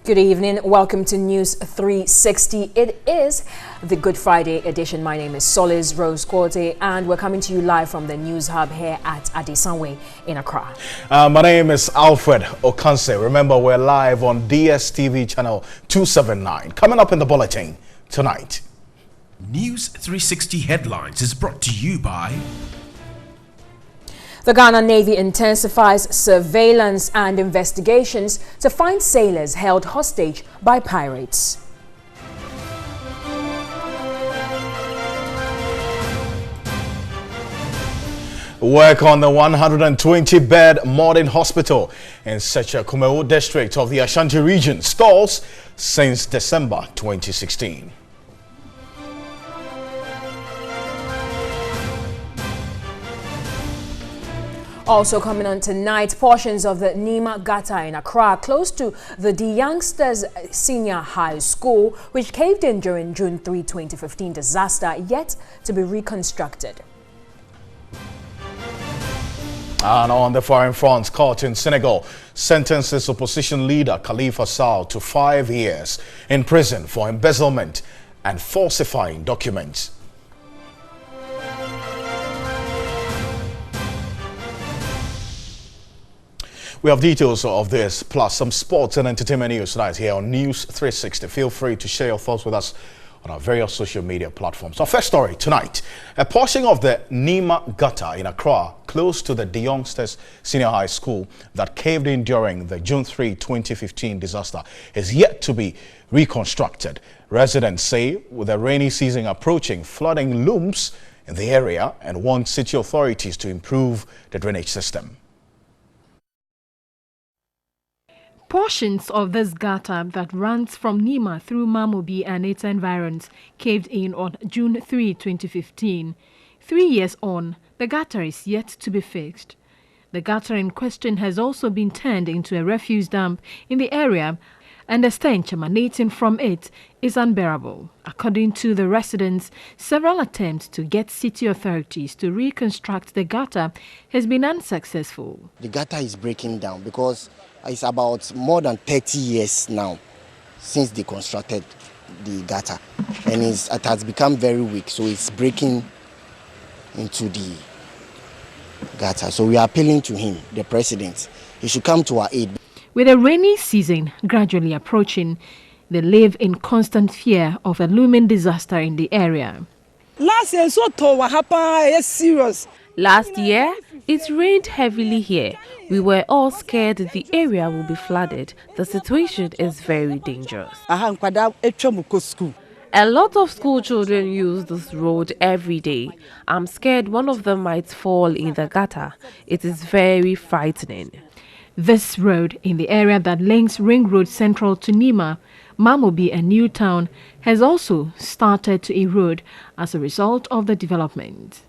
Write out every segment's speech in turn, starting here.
Good evening. Welcome to News 360. It is the Good Friday edition. My name is Solis Rose Corte, and we're coming to you live from the News Hub here at Adesanwe in Accra. My name is Alfred Okanse. Remember, we're live on DSTV channel 279. Coming up in the bulletin tonight. News 360 headlines is brought to you by... The Ghana Navy intensifies surveillance and investigations to find sailors held hostage by pirates. Work on the 120-bed modern hospital in Kumu district of the Ashanti region stalls since December 2016. Also coming on tonight, portions of the Nima Gutter in Accra, close to the Youngsters Senior High School, which caved in during June 3, 2015 disaster, yet to be reconstructed. And on the foreign front, court in Senegal sentences opposition leader Khalifa Sall to 5 years in prison for embezzlement and falsifying documents. We have details of this, plus some sports and entertainment news tonight here on News 360. Feel free to share your thoughts with us on our various social media platforms. Our first story tonight, a portion of the Nima Gutter in Accra, close to the Youngsters Senior High School that caved in during the June 3, 2015 disaster, is yet to be reconstructed. Residents say with the rainy season approaching, flooding looms in the area and want city authorities to improve the drainage system. Portions of this gutter that runs from Nima through Mamobi and its environs caved in on June 3, 2015. 3 years on, the gutter is yet to be fixed. The gutter in question has also been turned into a refuse dump in the area, and the stench emanating from it is unbearable. According to the residents, several attempts to get city authorities to reconstruct the gutter has been unsuccessful. The gutter is breaking down because it's about more than 30 years now since they constructed the gutter, and it has become very weak, so it's breaking into the gutter. So we are appealing to him, the president. He should come to our aid. With the rainy season gradually approaching, they live in constant fear of a looming disaster in the area. Last year, what happened is serious. Last year, it rained heavily here. We were all scared the area will be flooded. The situation is very dangerous. A lot of school children use this road every day. I'm scared one of them might fall in the gutter. It is very frightening. This road in the area that links Ring Road Central to Nima, Mamobi and Newtown has also started to erode as a result of the development.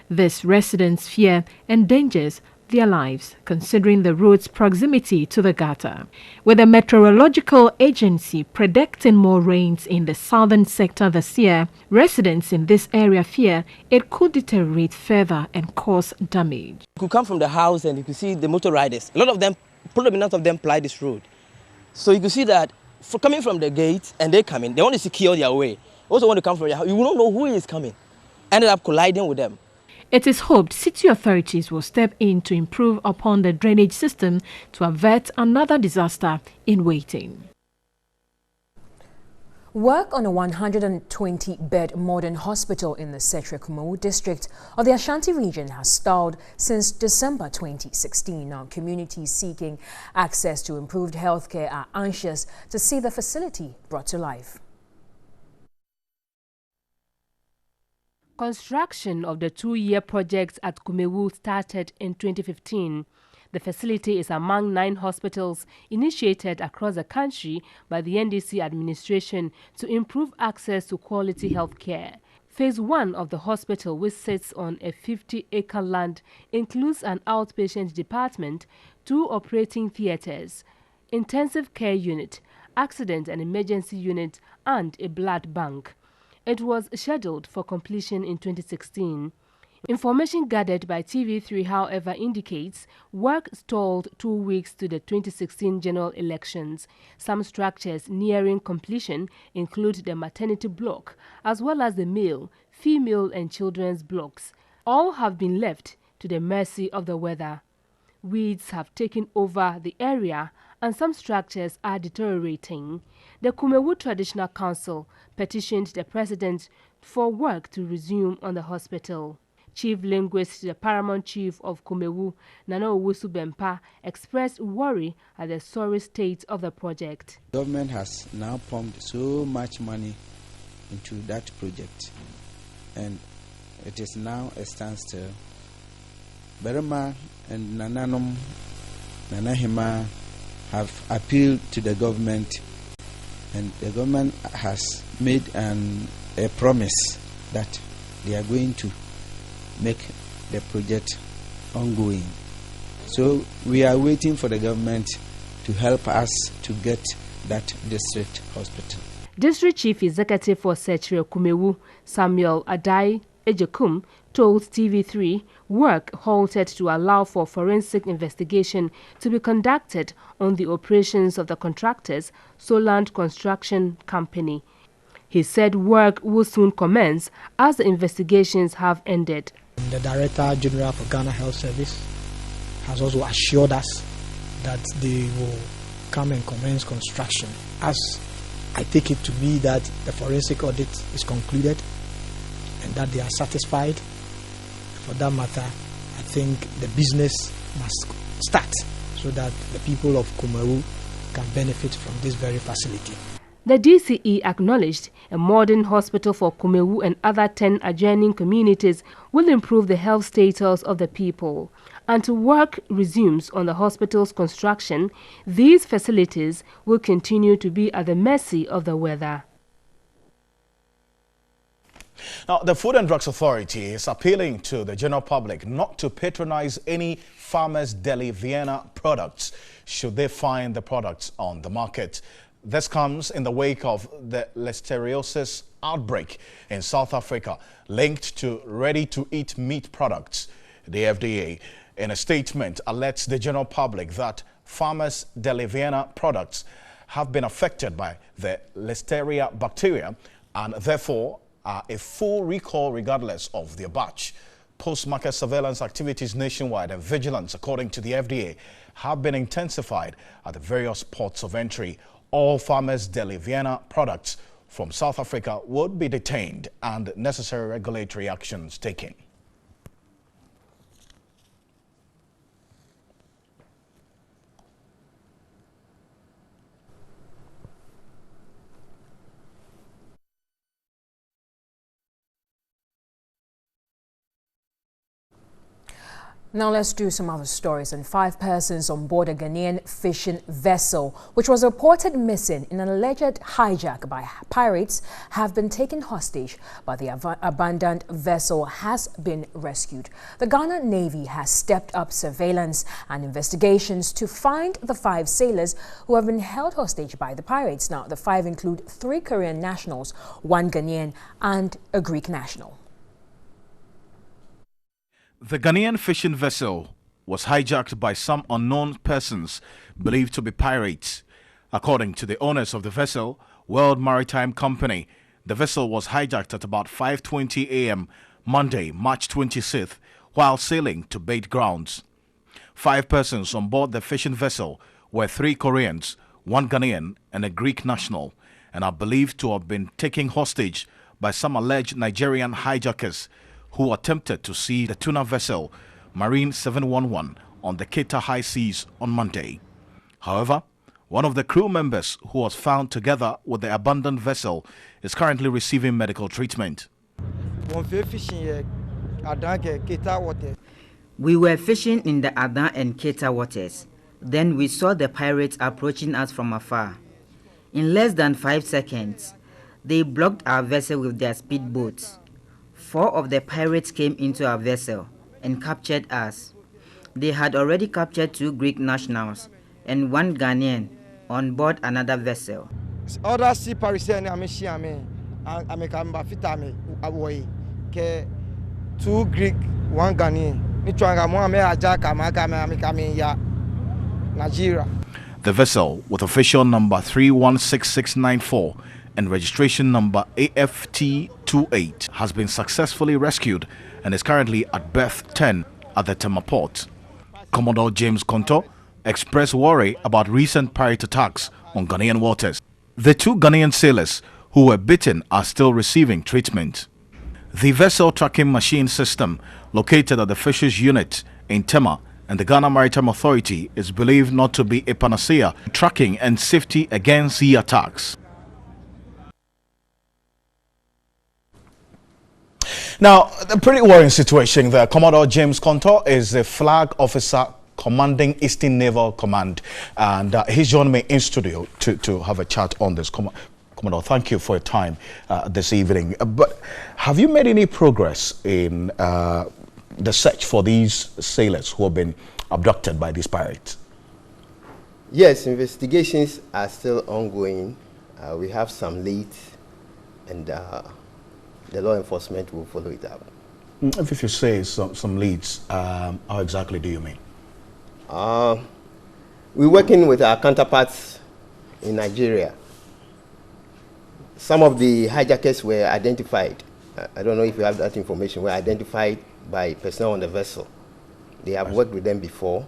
This residents' fear endangers their lives, considering the road's proximity to the gutter. With the meteorological agency predicting more rains in the southern sector this year, residents in this area fear it could deteriorate further and cause damage. You could come from the house and you could see the motor riders. A lot of them, probably none of them ply this road. So you could see that coming from the gate and they come in, they want to secure their way. Also want to come from your house. You will not know who is coming. Ended up colliding with them. It is hoped city authorities will step in to improve upon the drainage system to avert another disaster in waiting. Work on a 120-bed modern hospital in the Kumu district of the Ashanti region has stalled since December 2016. Now, communities seeking access to improved healthcare are anxious to see the facility brought to life. Construction of the 2-year project at Kumu started in 2015. The facility is among 9 hospitals initiated across the country by the NDC administration to improve access to quality health care. Phase 1 of the hospital, which sits on a 50-acre land, includes an outpatient department, 2 operating theatres, intensive care unit, accident and emergency unit, and a blood bank. It was scheduled for completion in 2016. Information gathered by TV3, however, indicates work stalled 2 weeks to the 2016 general elections. Some structures nearing completion include the maternity block, as well as the male, female and children's blocks. All have been left to the mercy of the weather. Weeds have taken over the area and some structures are deteriorating. The Kumu Traditional Council petitioned the president for work to resume on the hospital. Chief linguist, the paramount chief of Kumu, Nana Owusu Bempa, expressed worry at the sorry state of the project. The government has now pumped so much money into that project, and it is now a standstill. Berema and Nananom, Nanahima have appealed to the government, and the government has made a promise that they are going to make the project ongoing. So we are waiting for the government to help us to get that district hospital. District Chief Executive for Setre Kumu, Samuel Adai Ejekum, told TV3 work halted to allow for forensic investigation to be conducted on the operations of the contractors, Soland Construction Company. He said work will soon commence as the investigations have ended. The Director General for Ghana Health Service has also assured us that they will come and commence construction. As I take it to be that the forensic audit is concluded and that they are satisfied. For that matter, I think the business must start so that the people of Kumu can benefit from this very facility. The DCE acknowledged a modern hospital for Kumu and other 10 adjoining communities will improve the health status of the people. Until work resumes on the hospital's construction, these facilities will continue to be at the mercy of the weather. Now, the Food and Drugs Authority is appealing to the general public not to patronize any Farmers Deli Vienna products should they find the products on the market. This comes in the wake of the listeriosis outbreak in South Africa linked to ready-to-eat meat products. The FDA, in a statement, alerts the general public that Farmers Deli Vienna products have been affected by the Listeria bacteria and therefore are a full recall regardless of their batch. Post-market surveillance activities nationwide and vigilance, according to the FDA, have been intensified at the various ports of entry. All Farmers Deli Vienna products from South Africa would be detained and necessary regulatory actions taken. Now let's do some other stories. And 5 persons on board a Ghanaian fishing vessel, which was reported missing in an alleged hijack by pirates, have been taken hostage, but the abandoned vessel has been rescued. The Ghana Navy has stepped up surveillance and investigations to find the 5 sailors who have been held hostage by the pirates. Now, the 5 include 3 Korean nationals, 1 Ghanaian and a Greek national. The Ghanaian fishing vessel was hijacked by some unknown persons believed to be pirates. According to the owners of the vessel, World Maritime Company, the vessel was hijacked at about 5:20 a.m. Monday, March 26th, while sailing to bait grounds. 5 persons on board the fishing vessel were 3 Koreans, 1 Ghanaian and a Greek national, and are believed to have been taken hostage by some alleged Nigerian hijackers who attempted to seize the tuna vessel Marine 711 on the Keita High Seas on Monday. However, one of the crew members who was found together with the abandoned vessel is currently receiving medical treatment. We were fishing in the Adan and Keita waters. Then we saw the pirates approaching us from afar. In less than 5 seconds, they blocked our vessel with their speedboats. 4 of the pirates came into our vessel and captured us. They had already captured 2 Greek nationals and 1 Ghanaian on board another vessel. 2 Greek, 1 Ghanaian. Nigeria. The vessel, with official number 316694 and registration number AFT28, has been successfully rescued and is currently at berth 10 at the Tema port. Commodore James Konto expressed worry about recent pirate attacks on Ghanaian waters. The 2 Ghanaian sailors who were bitten are still receiving treatment. The vessel tracking machine system located at the fisheries unit in Tema and the Ghana Maritime Authority is believed not to be a panacea to tracking and safety against sea attacks. Now, a pretty worrying situation there. Commodore James Konto is the flag officer commanding Eastern Naval Command, and he's joining me in studio to have a chat on this. Commodore, thank you for your time this evening. But have you made any progress in the search for these sailors who have been abducted by these pirates? Yes, investigations are still ongoing. We have some leads, and the law enforcement will follow it up. If you say some leads, how exactly do you mean? We're working with our counterparts in Nigeria. Some of the hijackers were identified. I don't know if you have that information. Were identified by personnel on the vessel. They have worked with them before.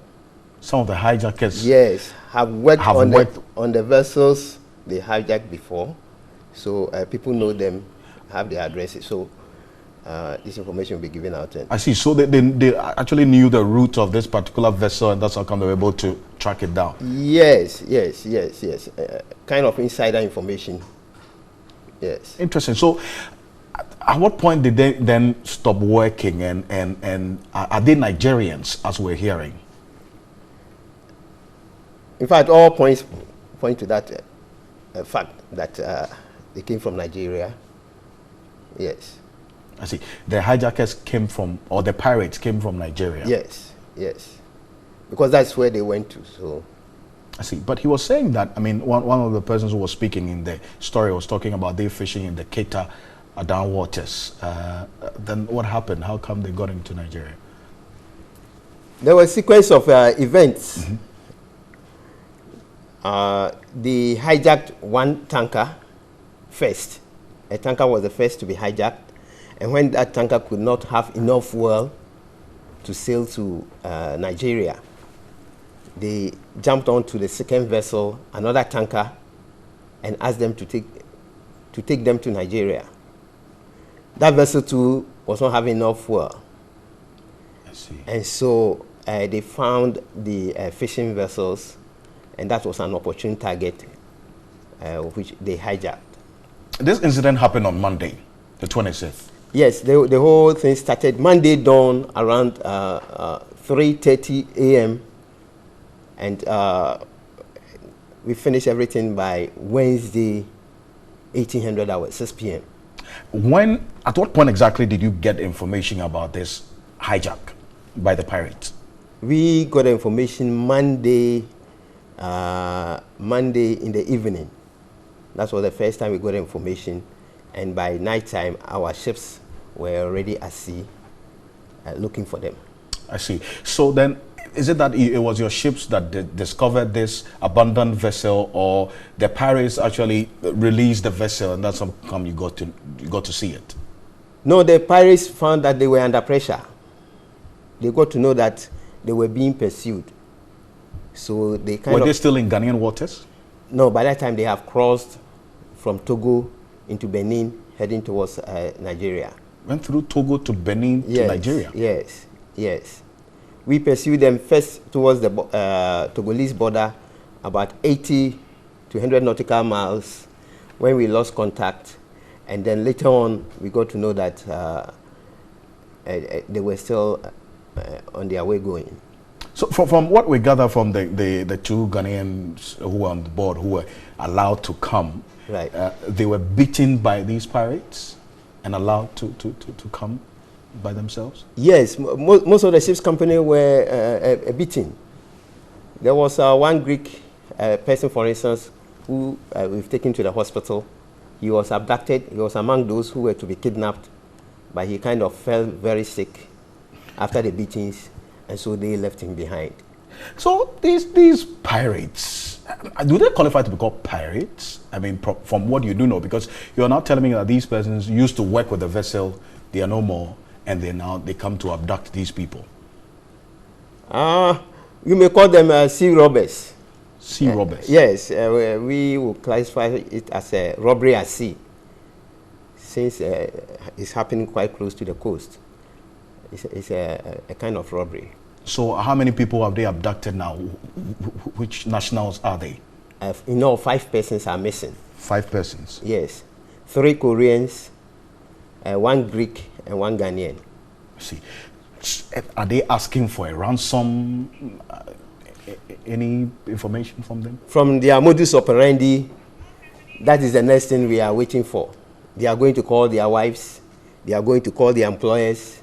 Some of the hijackers? Yes, have worked on the vessels they hijacked before. So people know them, have their addresses. So this information will be given out. I see. So they actually knew the route of this particular vessel, and that's how come they were able to track it down? Yes. Kind of insider information. Yes. Interesting. So at what point did they then stop working, and are they Nigerians, as we're hearing? In fact, all points point to that fact that they came from Nigeria. Yes. I see. The hijackers came from, or the pirates came from Nigeria? Yes. Because that's where they went to, so. I see. But he was saying that, I mean, one of the persons who was speaking in the story was talking about they fishing in the Keta down waters. Then what happened? How come they got into Nigeria? There was a sequence of events. They hijacked one tanker first. A tanker was the first to be hijacked. And when that tanker could not have enough fuel to sail to Nigeria, they jumped onto the second vessel, another tanker, and asked them to take them to Nigeria. That vessel too was not having enough fuel. I see. And so they found the fishing vessels, and that was an opportune target which they hijacked. This incident happened on Monday, the 26th. Yes, the whole thing started Monday dawn around 3:30 a.m. and we finished everything by Wednesday, 1800 hours, 6 p.m. At what point exactly did you get information about this hijack by the pirates? We got information Monday in the evening. That was the first time we got information. And by nighttime, our ships were already at sea looking for them. I see. So then, is it that it was your ships that discovered this abandoned vessel, or the pirates actually released the vessel, and that's how come you got to see it? No, the pirates found that they were under pressure. They got to know that they were being pursued. So they were they still in Ghanaian waters? No, by that time they have crossed from Togo into Benin, heading towards Nigeria. Went through Togo to Benin to Nigeria? Yes. We pursued them first towards the Togolese border, about 80 to 100 nautical miles, when we lost contact. And then later on, we got to know that they were still on their way going. So from what we gather from the 2 Ghanaians who were on the board, who were allowed to come, right. They were beaten by these pirates and allowed to come by themselves? Yes, most of the ship's company were beaten. There was one Greek person, for instance, who we've taken to the hospital. He was abducted. He was among those who were to be kidnapped but he kind of fell very sick after the beatings, and so they left him behind. So these pirates, do they qualify to be called pirates? I mean, from what you do know, because you are now telling me that these persons used to work with the vessel, they are no more, and they come to abduct these people. You may call them sea robbers. Sea robbers? Yes, we will classify it as a robbery at sea, since it's happening quite close to the coast. It's a kind of robbery. So how many people have they abducted now? Which nationals are they? 5 persons are missing. 5 persons? Yes. 3 Koreans, 1 Greek, and 1 Ghanaian. I see. Are they asking for a ransom? Any information from them? From their modus operandi, that is the next thing we are waiting for. They are going to call their wives. They are going to call their employers.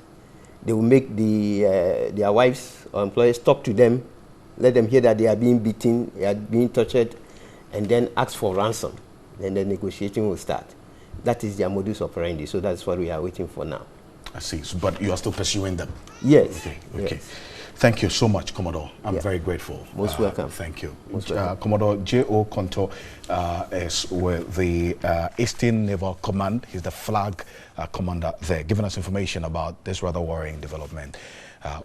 They will make their wives or employers talk to them, let them hear that they are being beaten, they are being tortured, and then ask for ransom. Then the negotiating will start. That is their modus operandi, so that's what we are waiting for now. I see. So, but you are still pursuing them? Yes. Okay. Yes. Thank you so much, Commodore. I'm very grateful. Most welcome. Thank you. Most welcome. Commodore J.O. Konto is with the Eastern Naval Command. He's the flag commander there, giving us information about this rather worrying development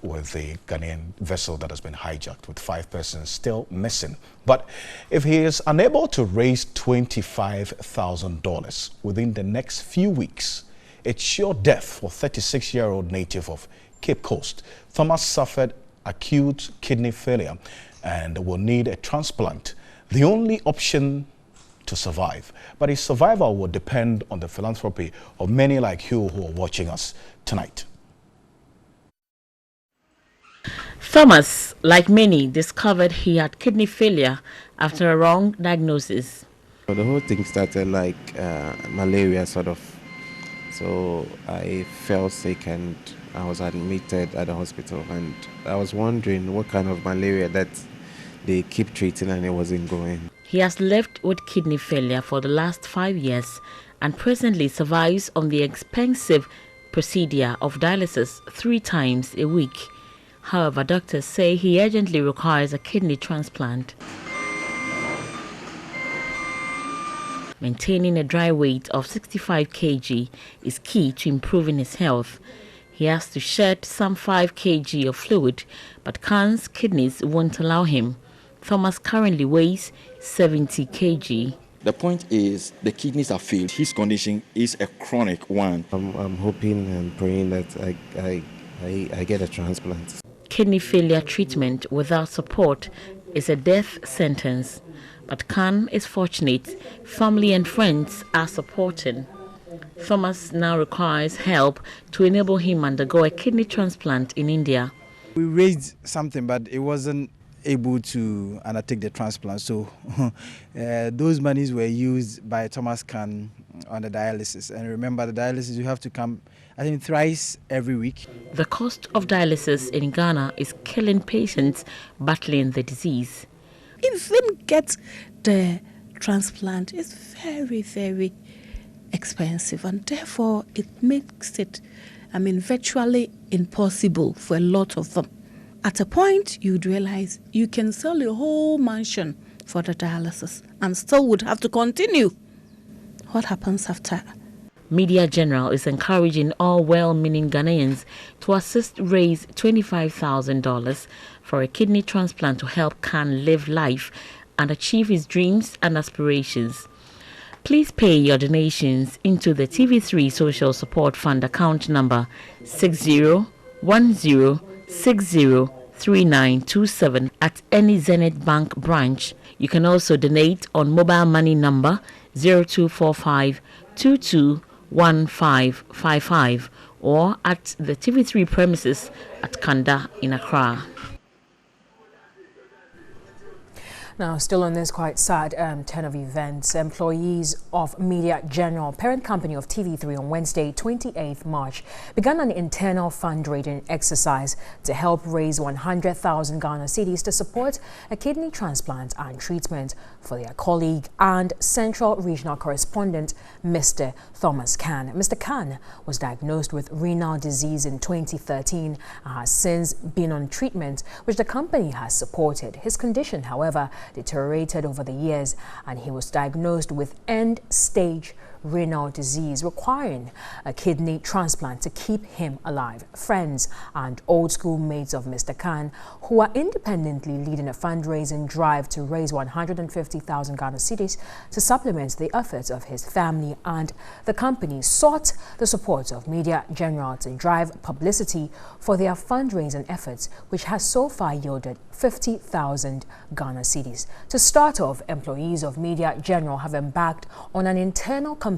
with the Ghanaian vessel that has been hijacked, with 5 persons still missing. But if he is unable to raise $25,000 within the next few weeks, it's sure death for 36-year-old native of Cape Coast. Thomas suffered acute kidney failure and will need a transplant, the only option to survive. But his survival will depend on the philanthropy of many like you who are watching us tonight. Thomas, like many, discovered he had kidney failure after a wrong diagnosis. The whole thing started like malaria sort of. So I fell sick and I was admitted at the hospital, and I was wondering what kind of malaria that they keep treating and it wasn't going. He has lived with kidney failure for the last 5 years and presently survives on the expensive procedure of dialysis 3 times a week. However, doctors say he urgently requires a kidney transplant. Maintaining a dry weight of 65 kg is key to improving his health. He has to shed some 5 kg of fluid, but Khan's kidneys won't allow him. Thomas currently weighs 70 kg. The point is the kidneys are failed. His condition is a chronic one. I'm hoping and praying that I get a transplant. Kidney failure treatment without support is a death sentence. But Khan is fortunate. Family and friends are supporting. Thomas now requires help to enable him undergo a kidney transplant in India. We raised something, but it wasn't able to undertake the transplant. So those monies were used by Thomas Khan on the dialysis. And remember, the dialysis, you have to come, I think, thrice every week. The cost of dialysis in Ghana is killing patients battling the disease. Even get the transplant is very, very expensive, and therefore it makes it, virtually impossible for a lot of them. At a point, you'd realize you can sell a whole mansion for the dialysis and still would have to continue. What happens after? Media General is encouraging all well-meaning Ghanaians to assist raise $25,000 for a kidney transplant to help Khan live life and achieve his dreams and aspirations. Please pay your donations into the TV3 Social Support Fund account number 6010603927 at any Zenith Bank branch. You can also donate on mobile money number 0245221555 or at the TV3 premises at Kanda in Accra. Now, still on this quite sad turn of events, employees of Media General, parent company of TV3, on Wednesday, 28th March, began an internal fundraising exercise to help raise 100,000 Ghana cedis to support a kidney transplant and treatment for their colleague and Central Regional Correspondent, Mr. Thomas Khan. Mr. Khan was diagnosed with renal disease in 2013 and has since been on treatment, which the company has supported. His condition, however, deteriorated over the years, and he was diagnosed with end-stage renal disease requiring a kidney transplant to keep him alive. Friends and old school mates of Mr. Khan, who are independently leading a fundraising drive to raise 150,000 Ghana cedis to supplement the efforts of his family and the company, sought the support of Media General to drive publicity for their fundraising efforts, which has so far yielded 50,000 Ghana cedis. To start off, employees of Media General have embarked on an internal campaign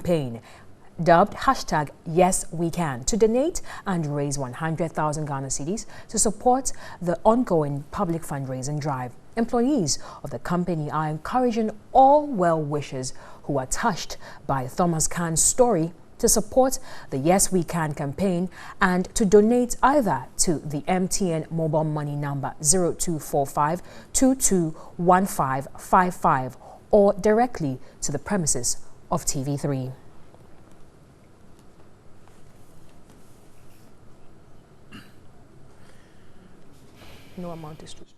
dubbed #YesWeCan to donate and raise 100,000 Ghana cedis to support the ongoing public fundraising drive. Employees of the company are encouraging all well-wishers who are touched by Thomas Khan's story to support the Yes We Can campaign and to donate either to the MTN mobile money number 0245 221555 or directly to the premises of TV3. No amount is too small.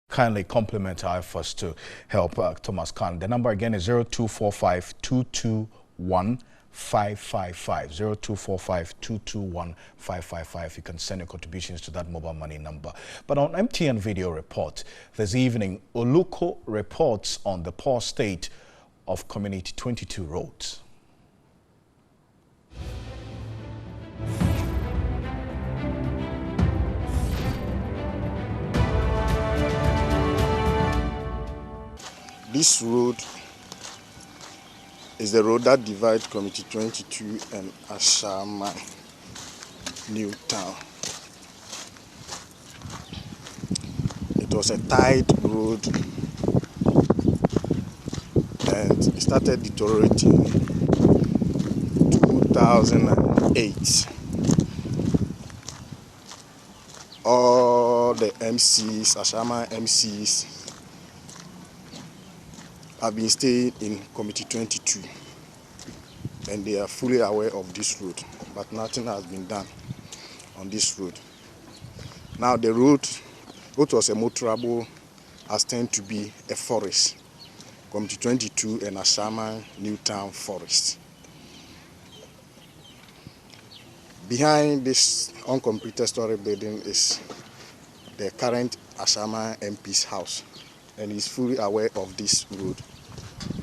Kindly compliment our efforts to help Thomas Khan. The number again is 0245 221 555 0245 221 555. You can send your contributions to that mobile money number. But on MTN Video Report this evening, Oluko reports on the poor state of Community 22 roads. This road is the road that divides Community 22 and Ashama New Town. It was a tight road and it started deteriorating in 2008. All the MCs, Ashama MCs, have been staying in Committee 22 and they are fully aware of this road, but nothing has been done on this road. Now the road, what was a motorable, has turned to be a forest. Committee 22 and Ashama Newtown Forest. Behind this uncompleted story building is the current Ashama MP's house, and he's fully aware of this road.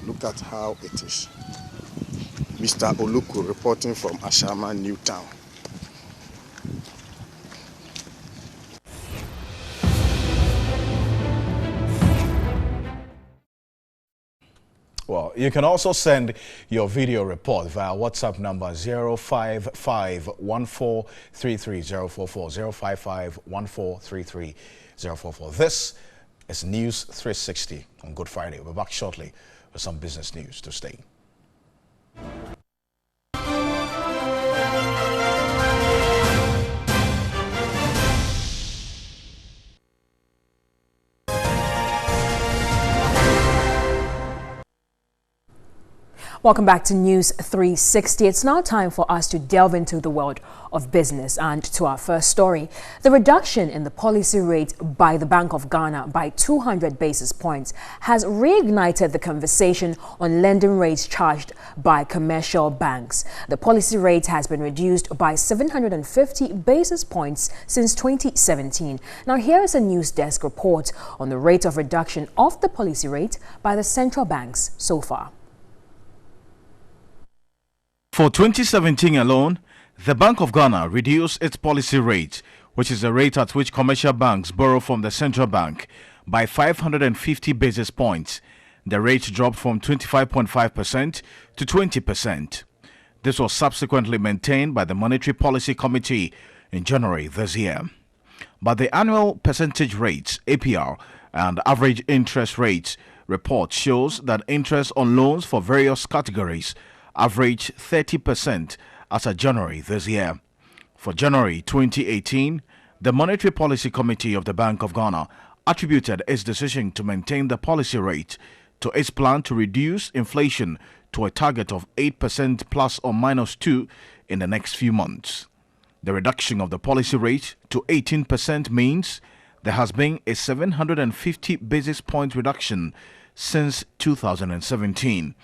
Look at how it is. Mr. Oluku reporting from Ashama Newtown. Well, you can also send your video report via WhatsApp number 05514330044 05514330044. This is News 360 on Good Friday. We're back shortly with some business news to stay. Welcome back to News 360. It's now time for us to delve into the world of business and to our first story. The reduction in the policy rate by the Bank of Ghana by 200 basis points has reignited the conversation on lending rates charged by commercial banks. The policy rate has been reduced by 750 basis points since 2017. Now here is a news desk report on the rate of reduction of the policy rate by the central banks so far. For 2017 alone, the Bank of Ghana reduced its policy rate, which is the rate at which commercial banks borrow from the central bank, by 550 basis points. The rate dropped from 25.5% to 20%. This was subsequently maintained by the Monetary Policy Committee in January this year. but the annual percentage rates, APR, and average interest rates report shows that interest on loans for various categories averaged 30% as of January this year. For January 2018, the Monetary Policy Committee of the Bank of Ghana attributed its decision to maintain the policy rate to its plan to reduce inflation to a target of 8% plus or minus 2 in the next few months. The reduction of the policy rate to 18% means there has been a 750 basis point reduction since 2017.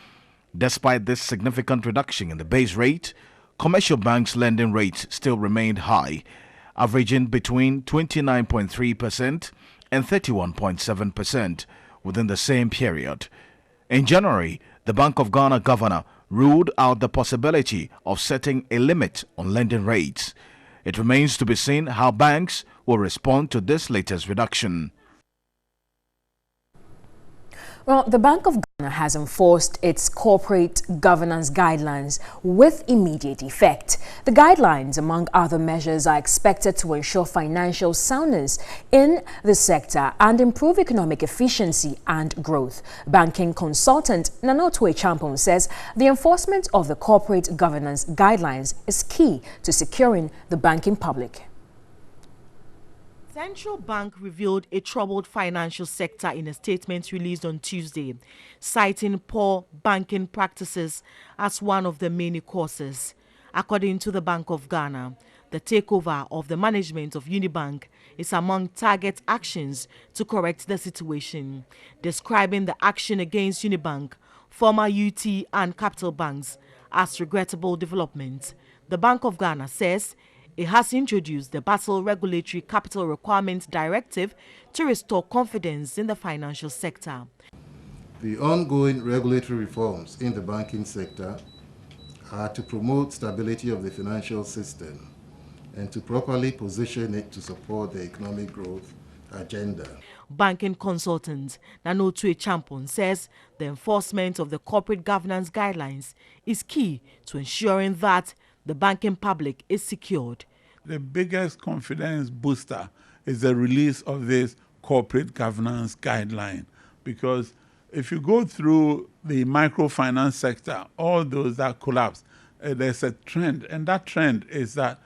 Despite this significant reduction in the base rate, commercial banks' lending rates still remained high, averaging between 29.3% and 31.7% within the same period. In January, the Bank of Ghana governor ruled out the possibility of setting a limit on lending rates. It remains to be seen how banks will respond to this latest reduction. Well, the Bank of Ghana has enforced its corporate governance guidelines with immediate effect. The guidelines, among other measures, are expected to ensure financial soundness in the sector and improve economic efficiency and growth. Banking consultant Nanotwe Champon says the enforcement of the corporate governance guidelines is key to securing the banking public. Central Bank revealed a troubled financial sector in a statement released on Tuesday, citing poor banking practices as one of the many causes. According to the Bank of Ghana, the takeover of the management of Unibank is among target actions to correct the situation. Describing the action against Unibank, former UT and Capital Banks as regrettable development, the Bank of Ghana says it has introduced the Basel Regulatory Capital Requirements Directive to restore confidence in the financial sector. The ongoing regulatory reforms in the banking sector are to promote stability of the financial system and to properly position it to support the economic growth agenda. Banking consultant Nanotwe Champon says the enforcement of the corporate governance guidelines is key to ensuring that the banking public is secured. The biggest confidence booster is the release of this corporate governance guideline, because if you go through the microfinance sector, all those that collapsed, there's a trend, and that trend is that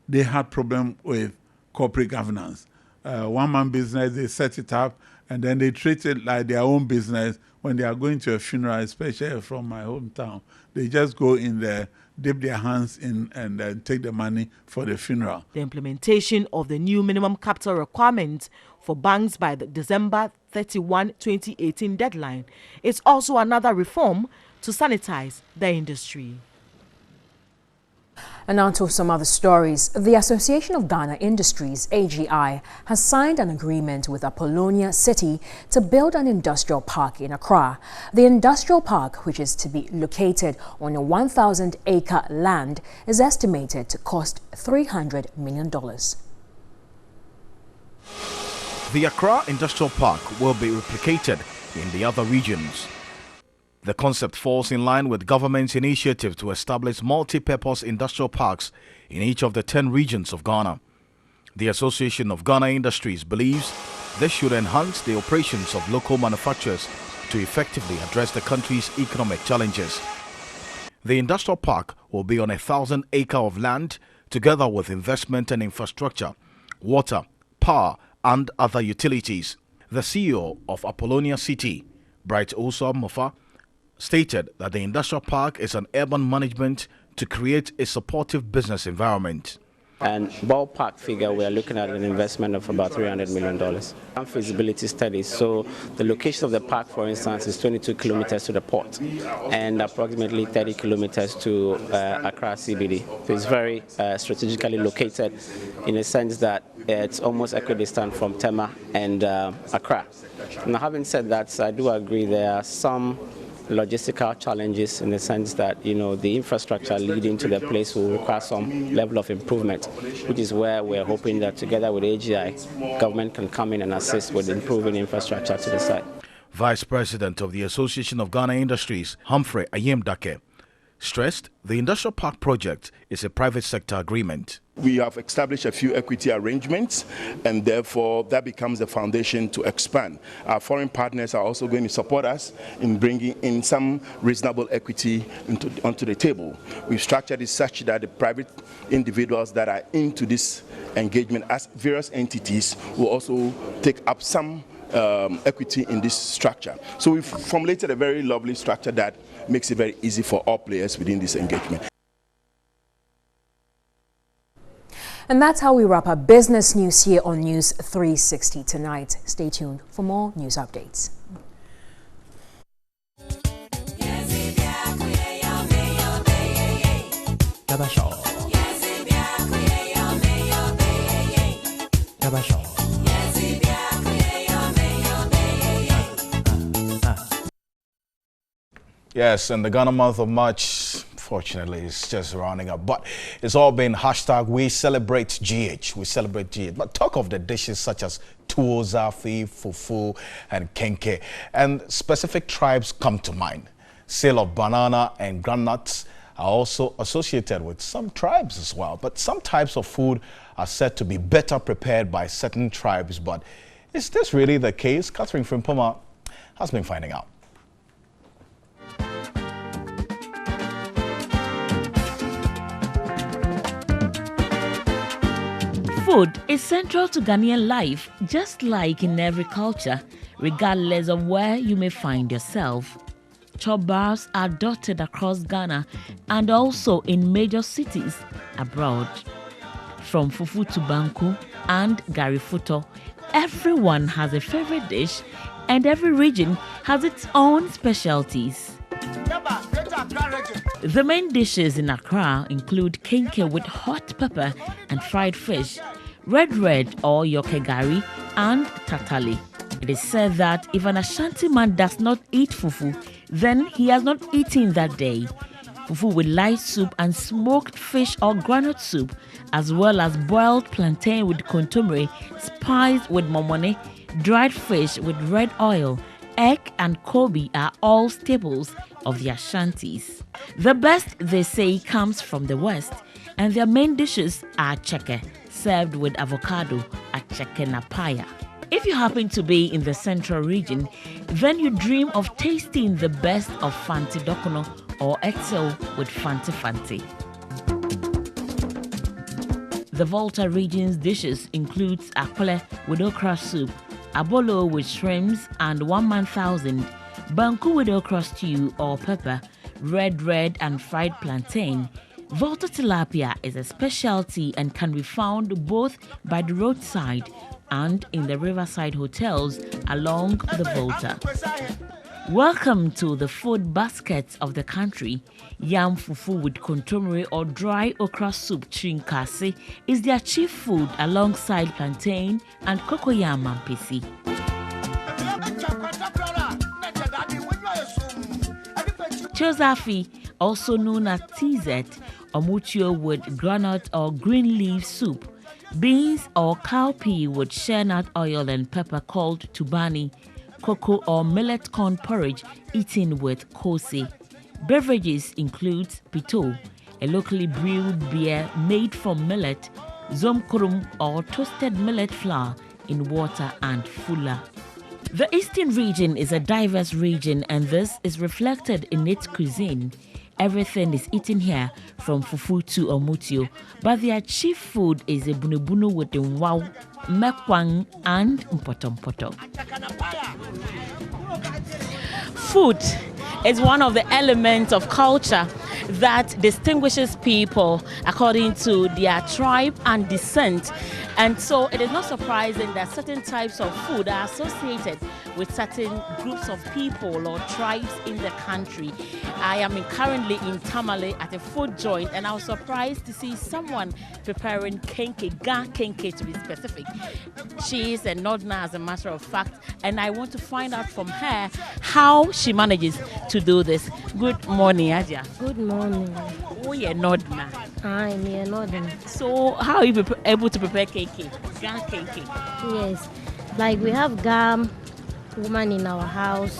they had problem with corporate governance. One-man business, they set it up, and then they treat it like their own business. When they are going to a funeral, especially from my hometown, they just go in there, dip their hands in, and then take the money for the funeral. The implementation of the new minimum capital requirement for banks by the December 31, 2018 deadline is also another reform to sanitize the industry. And now to some other stories. The Association of Ghana Industries, AGI, has signed an agreement with Apollonia City to build an industrial park in Accra. The industrial park, which is to be located on a 1,000-acre land, is estimated to cost $300 million. The Accra Industrial Park will be replicated in the other regions. The concept falls in line with government's initiative to establish multi-purpose industrial parks in each of the 10 regions of Ghana. The Association of Ghana Industries believes this should enhance the operations of local manufacturers to effectively address the country's economic challenges. The industrial park will be on 1,000 acres of land, together with investment and infrastructure, water, power, and other utilities. The CEO of Apollonia City, Bright Osa Mofa, stated that the industrial park is an urban management to create a supportive business environment. And ballpark figure, we are looking at an investment of about $300 million. And feasibility studies. So the location of the park, for instance, is 22 kilometers to the port and approximately 30 kilometers to Accra CBD. So it's very strategically located in a sense that it's almost equidistant from Tema and Accra. Now, having said that, I do agree there are some logistical challenges in the sense that, the infrastructure leading to the place will require some level of improvement, which is where we're hoping that together with AGI, government can come in and assist with improving infrastructure to the site. Vice President of the Association of Ghana Industries, Humphrey Ayem Dake, stressed the Industrial Park project is a private sector agreement. We have established a few equity arrangements, and therefore that becomes the foundation to expand. Our foreign partners are also going to support us in bringing in some reasonable equity onto the table. We've structured it such that the private individuals that are into this engagement as various entities will also take up some equity in this structure. So we've formulated a very lovely structure that makes it very easy for all players within this engagement. And that's how we wrap up business news here on News 360 tonight. Stay tuned for more news updates. Yes, and the Ghana month of March, fortunately, is just rounding up. But it's all been hashtag we celebrate GH. We celebrate GH. But talk of the dishes such as tuwo, zafi, fufu, and kenke. And specific tribes come to mind. Sale of banana and groundnuts are also associated with some tribes as well. But some types of food are said to be better prepared by certain tribes. But is this really the case? Catherine Frimpoma has been finding out. Food is central to Ghanaian life, just like in every culture, regardless of where you may find yourself. Chop bars are dotted across Ghana and also in major cities abroad. From fufu to banku and garifuto, everyone has a favorite dish and every region has its own specialties. The main dishes in Accra include kenke with hot pepper and fried fish, red or yoke gari, and tatali. It is said that if an Ashanti man does not eat fufu, then he has not eaten that day. Fufu with light soup and smoked fish or groundnut soup, as well as boiled plantain with kontomire, spiced with momone, dried fish with red oil, egg and kobe are all staples of the Ashantis. The best, they say, comes from the West, and their main dishes are cheke, served with avocado, acheke napaya. If you happen to be in the central region, then you dream of tasting the best of fanti dokono or excel with fanti fanti. The Volta region's dishes includes akole with okra soup, abolo with shrimps and 1,000, banku with okra stew or pepper, red and fried plantain. Volta tilapia is a specialty and can be found both by the roadside and in the riverside hotels along the Volta. Welcome to the food baskets of the country. Yam fufu with kontomire or dry okra soup chinkasi is their chief food alongside plantain and cocoyam ampisi. Chozafi, also known as tizet, or mucho with groundnut or green leaf soup, beans or cowpea with shea nut oil and pepper called tubani, cocoa or millet corn porridge eaten with kosi. Beverages include pito, a locally brewed beer made from millet, zomkurum or toasted millet flour in water, and fula. The Eastern region is a diverse region, and this is reflected in its cuisine. Everything is eaten here, from fufu to omutio, but their chief food is a bunubunu with the wow, mekwang, and mpoto. Food is one of the elements of culture that distinguishes people according to their tribe and descent. And so it is not surprising that certain types of food are associated with certain groups of people or tribes in the country. I am currently in Tamale at a food joint, and I was surprised to see someone preparing kenke, kenke to be specific. She is a Nodna, as a matter of fact, and I want to find out from her how she manages to do this. Good morning, Aja. Good morning. Oh, you're Nodna. I'm a Nodna. So how are you able to prepare kenke? Kenke? Yes, like we have Gam woman in our house,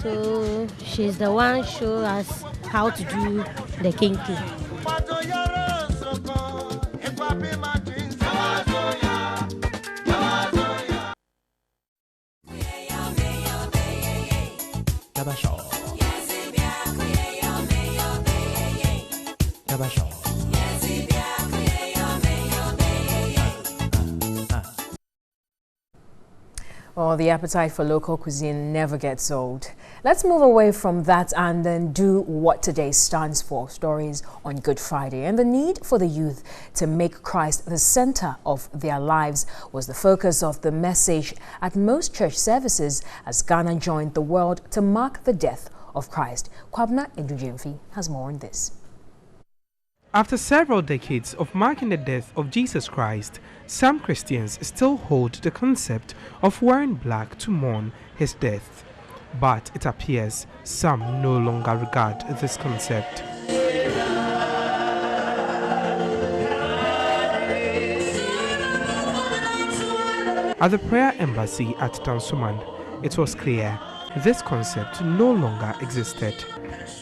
so she's the one show us how to do the kinky. Well, the appetite for local cuisine never gets old. Let's move away from that and then do what today stands for. Stories on Good Friday. And the need for the youth to make Christ the center of their lives was the focus of the message at most church services as Ghana joined the world to mark the death of Christ. Kwabna Edujemfi has more on this. After several decades of marking the death of Jesus Christ, some Christians still hold the concept of wearing black to mourn his death. But it appears some no longer regard this concept. At the prayer embassy at Tansuman, it was clear this concept no longer existed.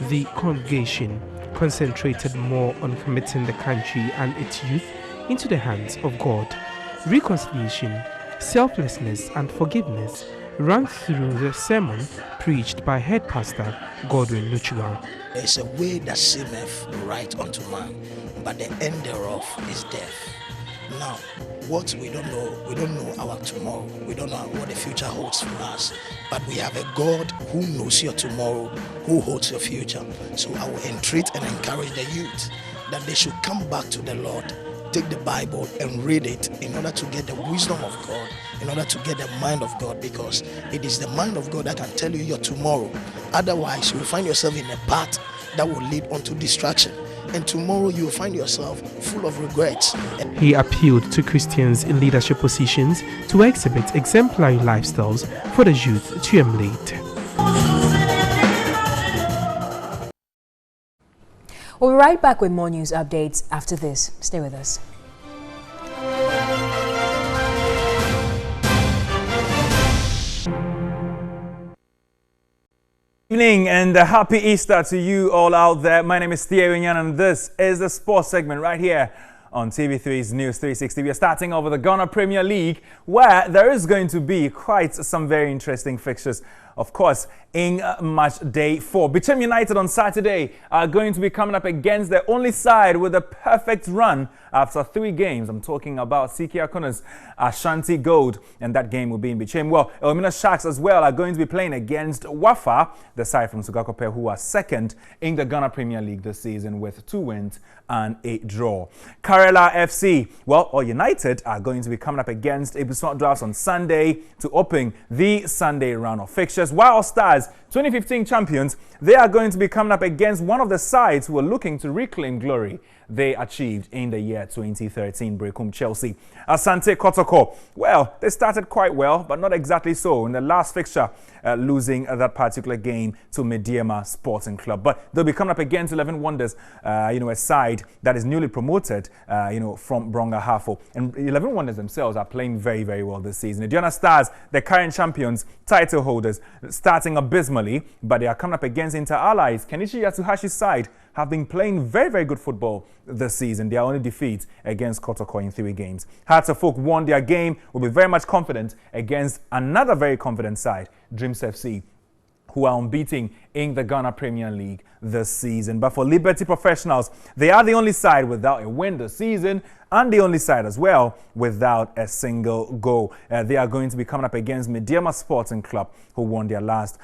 The congregation concentrated more on committing the country and its youth into the hands of God. Reconciliation, selflessness and forgiveness ran through the sermon preached by head pastor Godwin Nuchugan. There is a way that seemeth right unto man, but the end thereof is death. Now, what we don't know our tomorrow. We don't know what the future holds for us. But we have a God who knows your tomorrow, who holds your future. So I will entreat and encourage the youth that they should come back to the Lord, take the Bible and read it in order to get the wisdom of God, in order to get the mind of God, because it is the mind of God that can tell you your tomorrow. Otherwise, you will find yourself in a path that will lead onto distraction. And tomorrow you will find yourself full of regrets. He appealed to Christians in leadership positions to exhibit exemplary lifestyles for the youth to emulate. We'll be right back with more news updates after this. Stay with us. Evening and a happy Easter to you all out there. My name is Theo Inyan and this is the sports segment right here on TV3's News 360. We are starting off with the Ghana Premier League, where there is going to be quite some very interesting fixtures. Of course, in match day 4. Bicham United on Saturday are going to be coming up against the only side with a perfect run after 3 games. I'm talking about CK Akona's Ashanti Gold, and that game will be in Bicham. Well, Elmina Sharks as well are going to be playing against Wafa, the side from Sugakope, who are second in the Ghana Premier League this season with 2 wins and a draw. Karela FC, well, or United are going to be coming up against Ebuson Drafts on Sunday to open the Sunday round of fixtures. While Stars, 2015 champions, they are going to be coming up against one of the sides who are looking to reclaim glory they achieved in the year 2013, Brekum Chelsea. Asante Kotoko, well, they started quite well, but not exactly so in the last fixture, losing that particular game to Mediema Sporting Club. But they'll be coming up against 11 Wonders, a side that is newly promoted, from Bronga Hafo. And 11 Wonders themselves are playing very, very well this season. The Diana Stars, the current champions, title holders, starting abysmally, but they are coming up against Inter-Allies. Kenichi Yatsuhashi's side have been playing very, very good football this season. Their only defeat against Kotoko in 3 games. Hearts of Folk won their game, will be very much confident against another very confident side, Dreams FC, who are unbeaten in the Ghana Premier League this season. But for Liberty Professionals, they are the only side without a win this season and the only side as well without a single goal. They are going to be coming up against Mediema Sporting Club, who won their last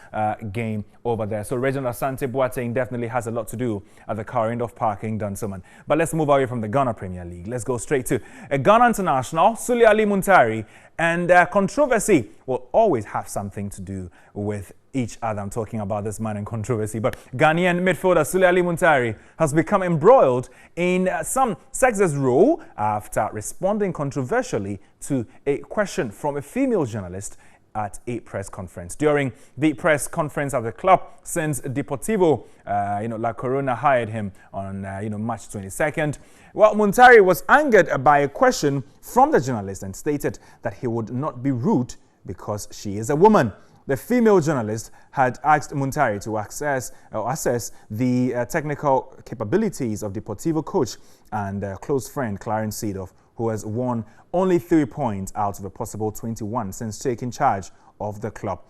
game over there. So Reginald Asante Boateng definitely has a lot to do at the Carindorf Park in Dunsuman. But let's move away from the Ghana Premier League. Let's go straight to a Ghana international, Sule Ali Muntari, and controversy will always have something to do with each other. I'm talking about this man in controversy. But Ghanaian midfielder Sule Ali Muntari has become embroiled in some sexist role after responding controversially to a question from a female journalist at a press conference. During the press conference of the club since Deportivo, La Corona hired him on, March 22nd, well, Muntari was angered by a question from the journalist and stated that he would not be rude because she is a woman. the female journalist had asked Muntari to assess the technical capabilities of Deportivo coach and close friend Clarence Seedorf, who has won only 3 points out of a possible 21 since taking charge of the club.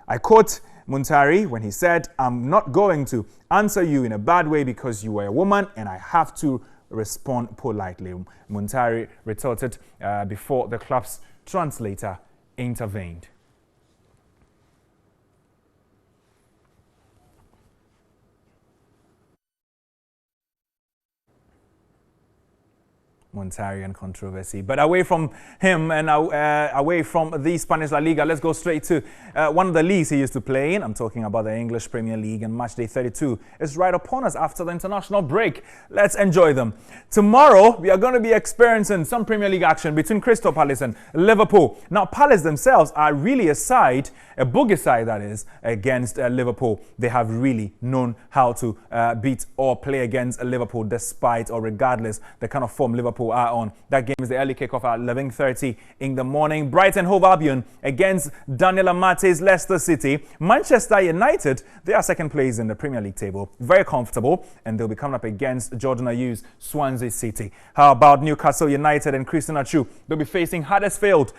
I quote Muntari when he said, "I'm not going to answer you in a bad way because you are a woman and I have to respond politely." Muntari retorted before the club's translator intervened. Montarian controversy. But away from him and away from the Spanish La Liga, let's go straight to one of the leagues he used to play in. I'm talking about the English Premier League, and match day 32 is right upon us after the international break. Let's enjoy them. Tomorrow, we are going to be experiencing some Premier League action between Crystal Palace and Liverpool. Now, Palace themselves are really a boogie side that is, against Liverpool. They have really known how to beat or play against Liverpool despite or regardless the kind of form Liverpool are on. That game is the early kickoff at 11:30 in the morning. Brighton Hove Albion against Daniel Amate's Leicester City. Manchester United, they are second place in the Premier League table. Very comfortable, and they'll be coming up against Jordan Ayew's Swansea City. How about Newcastle United and Christian Atsu? They'll be facing Huddersfield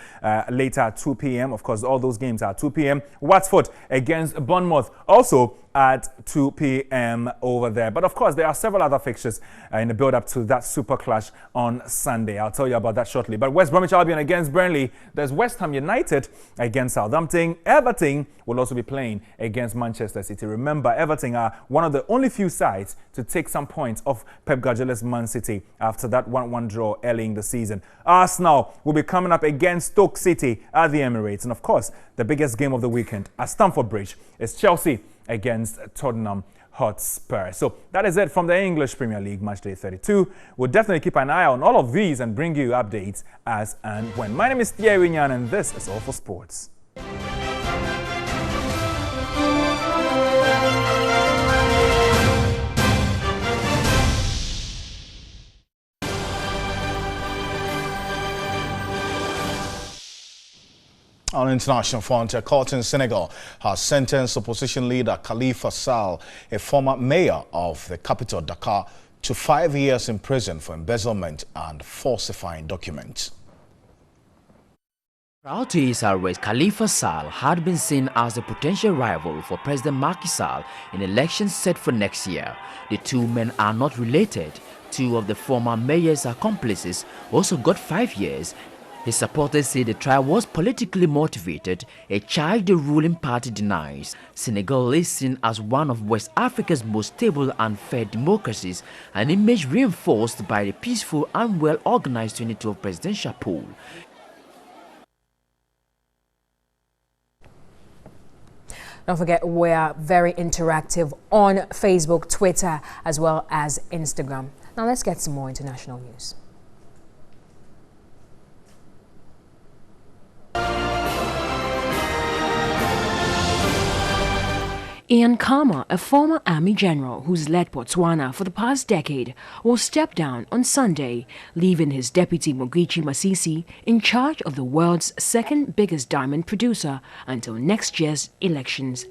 later at 2 p.m. Of course, all those games are at 2 p.m. Watford against Bournemouth, also at 2 p.m. over there. But of course, there are several other fixtures in the build-up to that super clash on Sunday. I'll tell you about that shortly. But West Bromwich Albion against Burnley. There's West Ham United against Southampton. Everton will also be playing against Manchester City. Remember, Everton are one of the only few sides to take some points off Pep Guardiola's Man City after that 1-1 draw early in the season. Arsenal will be coming up against Stoke City at the Emirates. And of course, the biggest game of the weekend at Stamford Bridge is Chelsea against Tottenham Hotspur. So that is it from the English Premier League match day 32. We'll definitely keep an eye on all of these and bring you updates as and when. My name is Thierry Nyan, and this is All for Sports. On international front, a court in Senegal has sentenced opposition leader Khalifa Sall, a former mayor of the capital Dakar, to 5 years in prison for embezzlement and falsifying documents. Prior to his arrest, Khalifa Sall had been seen as a potential rival for President Macky Sall in elections set for next year. The two men are not related. Two of the former mayor's accomplices also got 5 years. His supporters say the trial was politically motivated, a charge the ruling party denies. Senegal is seen as one of West Africa's most stable and fair democracies, an image reinforced by the peaceful and well-organized 2012 presidential poll. Don't forget, we are very interactive on Facebook, Twitter, as well as Instagram. Now let's get some more international news. Ian Khama, a former army general who's led Botswana for the past decade, will step down on Sunday, leaving his deputy Mogithi Masisi in charge of the world's second biggest diamond producer until next year's elections.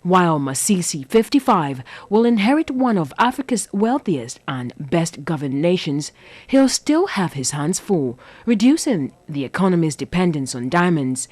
While Masisi, 55, will inherit one of Africa's wealthiest and best governed nations, he'll still have his hands full, reducing the economy's dependence on diamonds.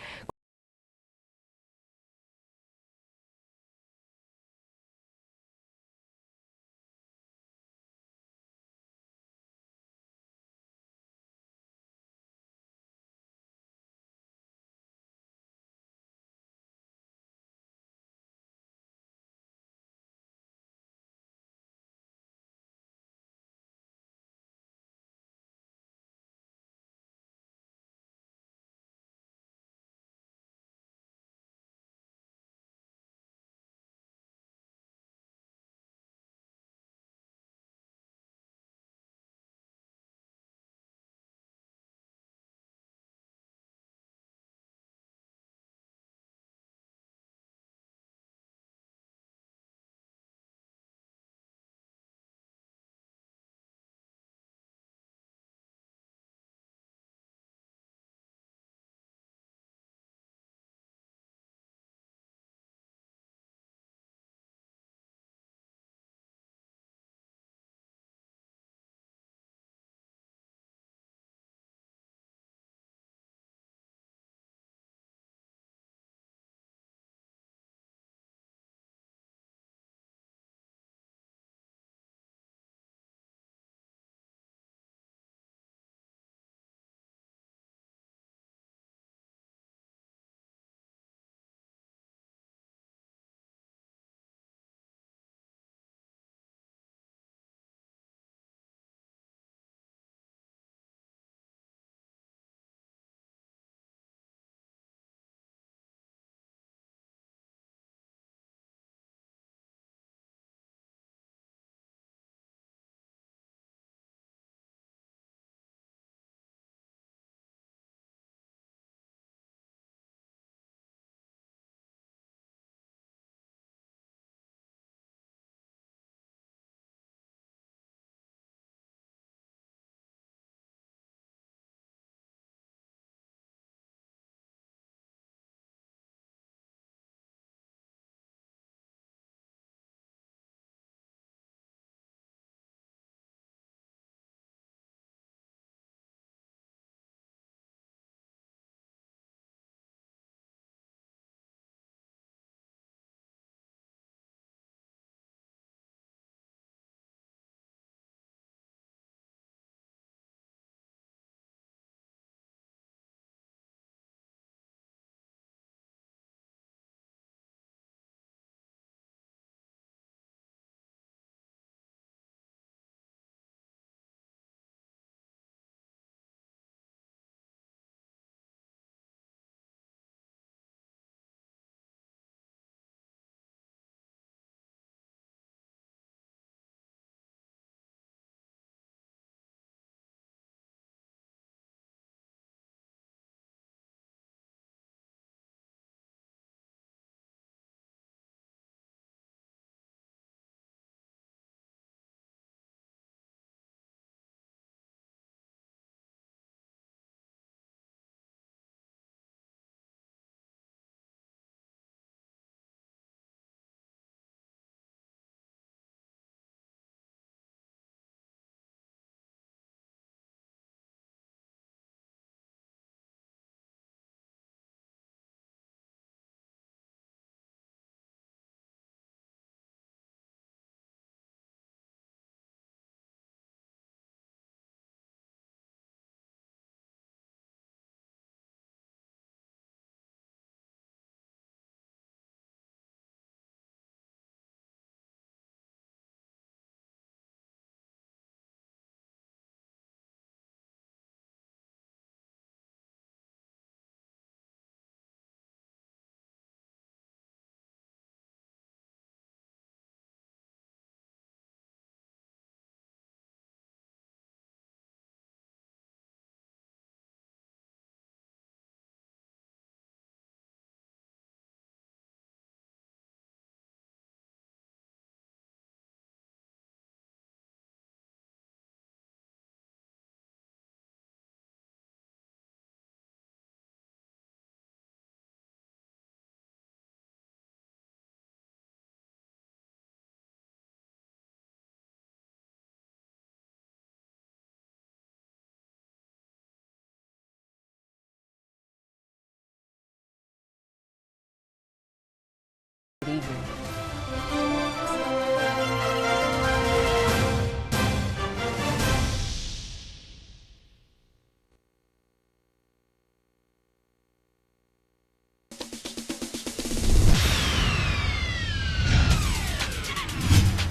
evening.